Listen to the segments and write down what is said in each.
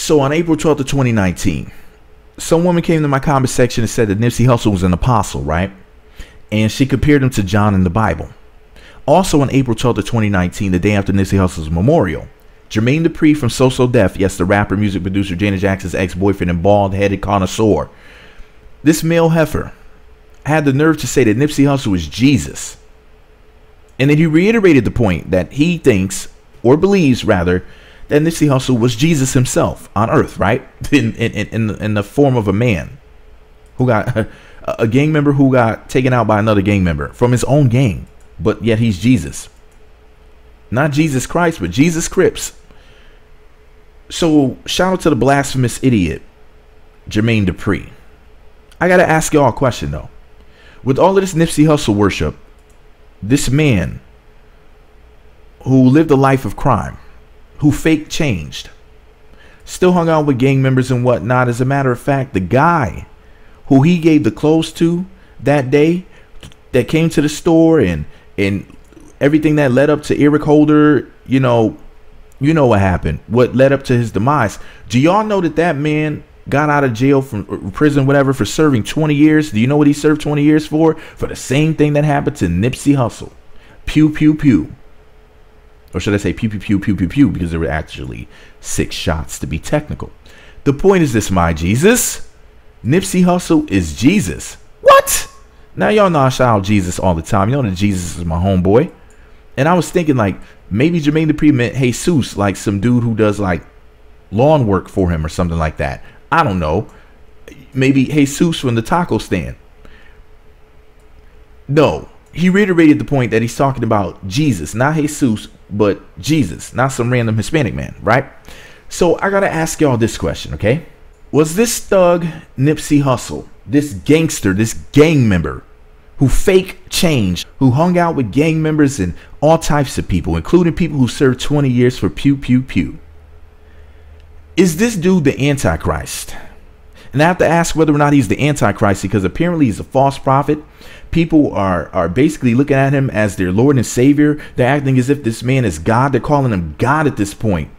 So on April 12th of 2019, some woman came to my comment section and said that Nipsey Hussle was an apostle, right? And she compared him to John in the Bible. Also on April 12th of 2019, the day after Nipsey Hussle's memorial, Jermaine Dupri from So Def, yes, the rapper, music producer, Janet Jackson's ex-boyfriend and bald-headed connoisseur, this male heifer had the nerve to say that Nipsey Hussle was Jesus. And then he reiterated the point that he thinks, or believes rather, that Nipsey Hussle was Jesus himself on earth, right? In the form of a man who got a gang member who got taken out by another gang member from his own gang, but yet he's Jesus. Not Jesus Christ, but Jesus Crips. So shout out to the blasphemous idiot, Jermaine Dupri. I got to ask y'all a question though. With all of this Nipsey Hussle worship, this man who lived a life of crime, who fake changed, still hung out with gang members and whatnot. As a matter of fact, the guy who he gave the clothes to that day, that came to the store and everything that led up to Eric Holder, you know what happened, what led up to his demise. Do y'all know that that man got out of jail from prison, whatever, for serving 20 years? Do you know what he served 20 years for? For the same thing that happened to Nipsey Hussle. Pew, pew, pew. Or should I say pew, pew, pew, pew, pew, pew, because there were actually 6 shots to be technical. The point is this, my Jesus. Nipsey Hussle is Jesus. What? Now y'all know I shout out Jesus all the time. You know that Jesus is my homeboy. And I was thinking like maybe Jermaine Dupri meant Jesus, like some dude who does like lawn work for him or something like that. I don't know. Maybe Jesus from the taco stand. No, he reiterated the point that he's talking about Jesus, not Jesus, but Jesus, not some random Hispanic man, right? So I got to ask y'all this question, okay? Was this thug Nipsey Hussle, this gangster, this gang member who fake changed, who hung out with gang members and all types of people, including people who served 20 years for pew, pew, pew? Is this dude the Antichrist? And I have to ask whether or not he's the Antichrist, because apparently he's a false prophet. People are basically looking at him as their Lord and Savior. They're acting as if this man is God. They're calling him God at this point.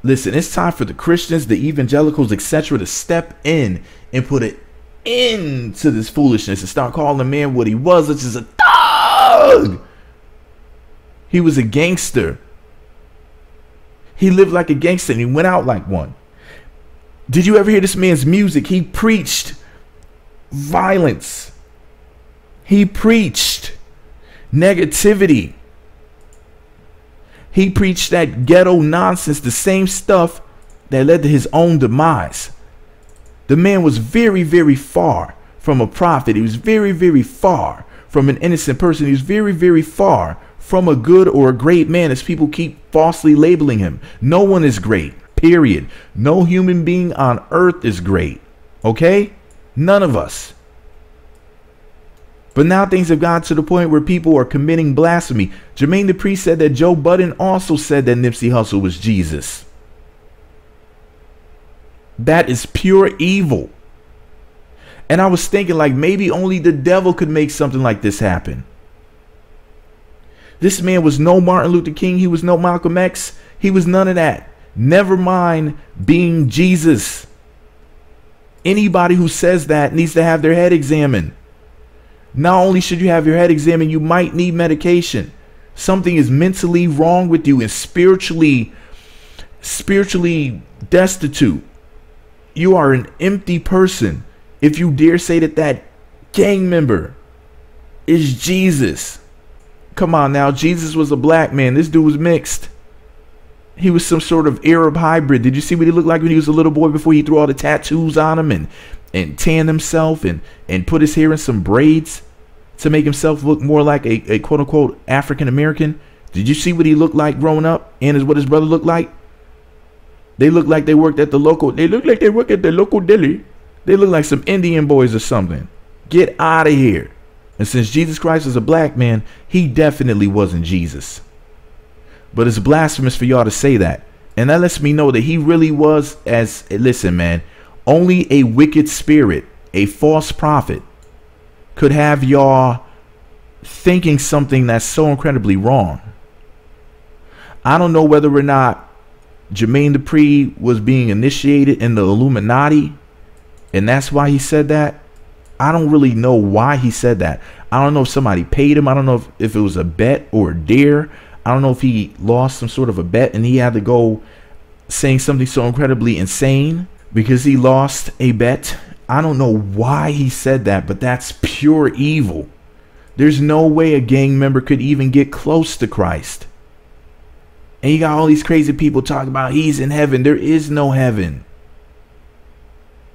Listen, it's time for the Christians, the evangelicals, etc. to step in and put an end to this foolishness and start calling the man what he was, which is a thug. He was a gangster. He lived like a gangster and he went out like one. Did you ever hear this man's music? He preached violence. He preached negativity. He preached that ghetto nonsense, the same stuff that led to his own demise. The man was very, very far from a prophet. He was very, very far from an innocent person. He was very, very far from a good or a great man, as people keep falsely labeling him. No one is great, period. No human being on earth is great, okay? None of us. But now things have gotten to the point where people are committing blasphemy. Jermaine Dupri said that Joe Budden also said that Nipsey Hussle was Jesus. That is pure evil. And I was thinking like maybe only the devil could make something like this happen. This man was no Martin Luther King. He was no Malcolm X. He was none of that. Never mind being Jesus. Anybody who says that needs to have their head examined. Not only should you have your head examined, you might need medication. Something is mentally wrong with you and spiritually destitute. You are an empty person if you dare say that that gang member is Jesus. Come on now, Jesus was a black man. This dude was mixed. He was some sort of Arab hybrid. Did you see what he looked like when he was a little boy before he threw all the tattoos on him and tanned himself and put his hair in some braids to make himself look more like a quote unquote African American? Did you see what he looked like growing up and what his brother looked like? They looked like they worked at the local. They looked like they worked at the local deli. They look like some Indian boys or something. Get out of here. And since Jesus Christ was a black man, he definitely wasn't Jesus. But it's blasphemous for y'all to say that. And that lets me know that he really was, as, listen, man, only a wicked spirit, a false prophet, could have y'all thinking something that's so incredibly wrong. I don't know whether or not Jermaine Dupri was being initiated in the Illuminati, and that's why he said that. I don't really know why he said that. I don't know if somebody paid him. I don't know if it was a bet or a dare. I don't know if he lost some sort of a bet and he had to go saying something so incredibly insane because he lost a bet. I don't know why he said that, but that's pure evil. There's no way a gang member could even get close to Christ. And you got all these crazy people talking about he's in heaven. There is no heaven.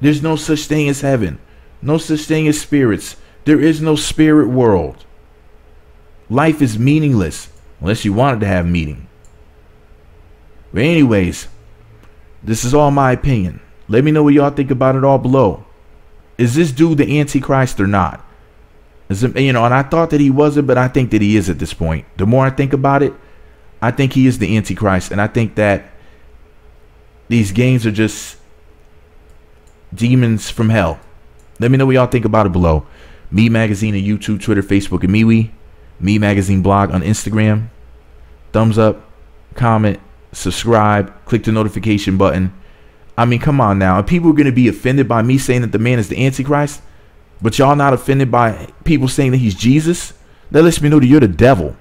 There's no such thing as heaven. No such thing as spirits. There is no spirit world. Life is meaningless unless you want it to have meaning. But anyways, this is all my opinion. Let me know what y'all think about it all below. Is this dude the Antichrist or not? Is it, and I thought that he wasn't, but I think that he is at this point. The more I think about it, I think he is the Antichrist, and I think that these gangs are just demons from hell. Let me know what y'all think about it below. Me Magazine on YouTube, Twitter, Facebook, and MeWe. Me Magazine blog on Instagram. Thumbs up, comment, subscribe, click the notification button. I mean, come on now. If people are going to be offended by me saying that the man is the Antichrist, but y'all not offended by people saying that he's Jesus, that lets me know that you're the devil.